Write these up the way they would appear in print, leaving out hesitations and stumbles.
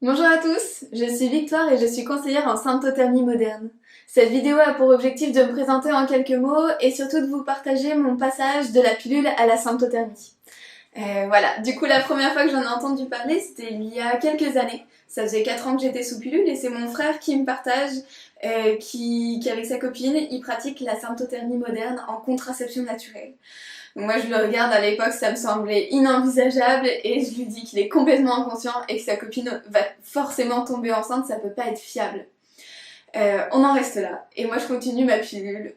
Bonjour à tous, je suis Victoire et je suis conseillère en symptothermie moderne. Cette vidéo a pour objectif de me présenter en quelques mots et surtout de vous partager mon passage de la pilule à la symptothermie. Voilà, du coup la première fois que j'en ai entendu parler c'était il y a quelques années. Ça faisait 4 ans que j'étais sous pilule et c'est mon frère qui me partage qui avec sa copine, il pratique la symptothermie moderne en contraception naturelle. Donc moi je le regarde à l'époque, ça me semblait inenvisageable et je lui dis qu'il est complètement inconscient et que sa copine va forcément tomber enceinte, ça peut pas être fiable. On en reste là et moi je continue ma pilule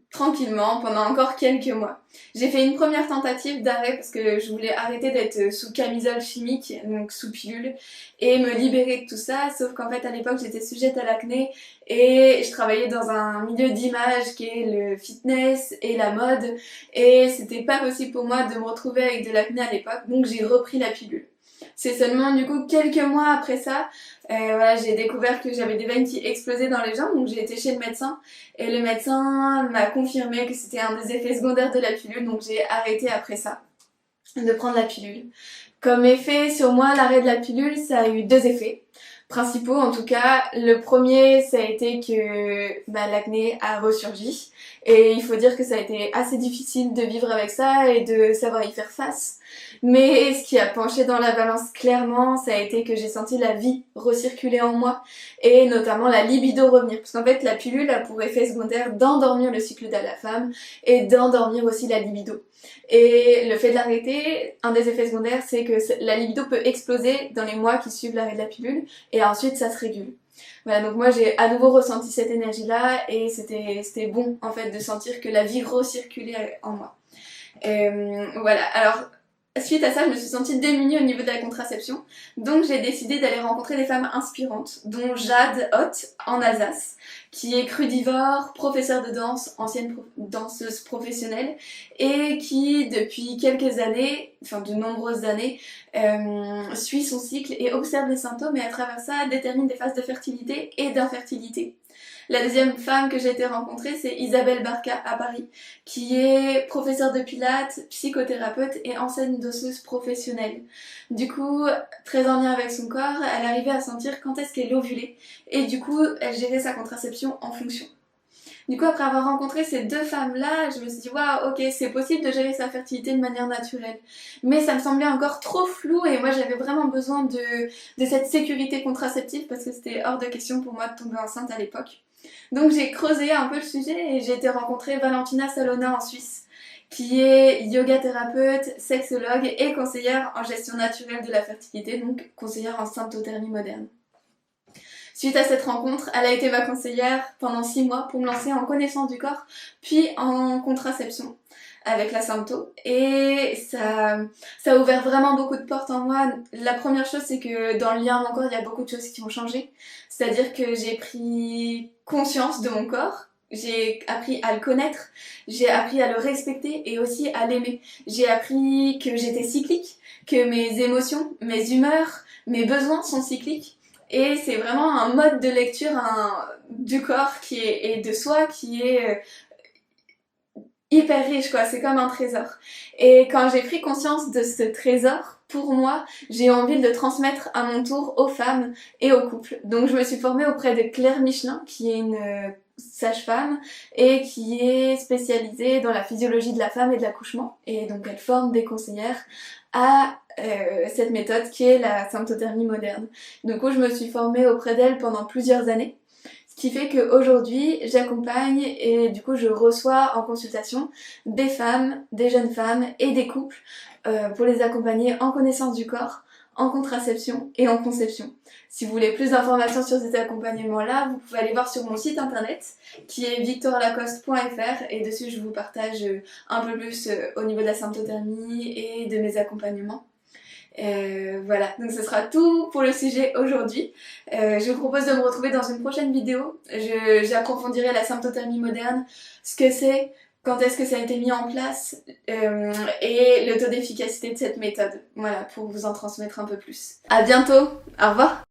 tranquillement pendant encore quelques mois. J'ai fait une première tentative d'arrêt parce que je voulais arrêter d'être sous camisole chimique, donc sous pilule, et me libérer de tout ça, sauf qu'en fait à l'époque j'étais sujette à l'acné et je travaillais dans un milieu d'image qui est le fitness et la mode et c'était pas possible pour moi de me retrouver avec de l'acné à l'époque, donc j'ai repris la pilule. C'est seulement du coup quelques mois après ça, voilà, j'ai découvert que j'avais des veines qui explosaient dans les jambes, donc j'ai été chez le médecin et le médecin m'a confirmé que c'était un des effets secondaires de la pilule, donc j'ai arrêté après ça de prendre la pilule. Comme effet sur moi, l'arrêt de la pilule, ça a eu deux effets principaux en tout cas. Le premier, ça a été que l'acné a ressurgi et il faut dire que ça a été assez difficile de vivre avec ça et de savoir y faire face. Mais ce qui a penché dans la balance clairement, ça a été que j'ai senti la vie recirculer en moi et notamment la libido revenir. Parce qu'en fait, la pilule a pour effet secondaire d'endormir le cycle de la femme et d'endormir aussi la libido. Et le fait de l'arrêter, un des effets secondaires, c'est que la libido peut exploser dans les mois qui suivent l'arrêt de la pilule et ensuite ça se régule. Voilà, donc moi j'ai à nouveau ressenti cette énergie-là et c'était bon en fait de sentir que la vie recirculait en moi. Voilà, alors suite à ça, je me suis sentie démunie au niveau de la contraception, donc j'ai décidé d'aller rencontrer des femmes inspirantes, dont Jade Hott en Alsace, qui est crudivore, professeure de danse, ancienne danseuse professionnelle, et qui depuis quelques années, enfin de nombreuses années, suit son cycle et observe les symptômes et à travers ça détermine des phases de fertilité et d'infertilité. La deuxième femme que j'ai été rencontrer, c'est Isabelle Barca à Paris, qui est professeure de pilates, psychothérapeute et ancienne danseuse professionnelle. Du coup, très en lien avec son corps, elle arrivait à sentir quand est-ce qu'elle ovulait et du coup, elle gérait sa contraception en fonction. Du coup, après avoir rencontré ces deux femmes-là, je me suis dit waouh, ok, c'est possible de gérer sa fertilité de manière naturelle. Mais ça me semblait encore trop flou et moi j'avais vraiment besoin de cette sécurité contraceptive parce que c'était hors de question pour moi de tomber enceinte à l'époque. Donc j'ai creusé un peu le sujet et j'ai été rencontrer Valentina Salona en Suisse, qui est yoga thérapeute, sexologue et conseillère en gestion naturelle de la fertilité, donc conseillère en symptothermie moderne. Suite à cette rencontre, elle a été ma conseillère pendant 6 mois pour me lancer en connaissance du corps, puis en contraception avec la sympto. Et ça a ouvert vraiment beaucoup de portes en moi. La première chose, c'est que dans le lien à mon corps, il y a beaucoup de choses qui ont changé. C'est-à-dire que j'ai pris conscience de mon corps. J'ai appris à le connaître, j'ai appris à le respecter et aussi à l'aimer. J'ai appris que j'étais cyclique, que mes émotions, mes humeurs, mes besoins sont cycliques. Et c'est vraiment un mode de lecture du corps et de soi qui est hyper riche, quoi. C'est comme un trésor. Et quand j'ai pris conscience de ce trésor, pour moi, j'ai envie de le transmettre à mon tour aux femmes et aux couples. Donc je me suis formée auprès de Claire Michelin, qui est une sage-femme et qui est spécialisée dans la physiologie de la femme et de l'accouchement. Et donc elle forme des conseillères à cette méthode qui est la symptothermie moderne. Du coup, je me suis formée auprès d'elle pendant plusieurs années. Ce qui fait qu'aujourd'hui, j'accompagne et du coup je reçois en consultation des femmes, des jeunes femmes et des couples pour les accompagner en connaissance du corps, en contraception et en conception. Si vous voulez plus d'informations sur cet accompagnement-là, vous pouvez aller voir sur mon site internet qui est victorlacoste.fr et dessus je vous partage un peu plus au niveau de la symptothermie et de mes accompagnements. Voilà, donc ce sera tout pour le sujet aujourd'hui. Je vous propose de me retrouver dans une prochaine vidéo. J'approfondirai la symptothermie moderne, ce que c'est, quand est-ce que ça a été mis en place et le taux d'efficacité de cette méthode. Voilà, pour vous en transmettre un peu plus. À bientôt, au revoir.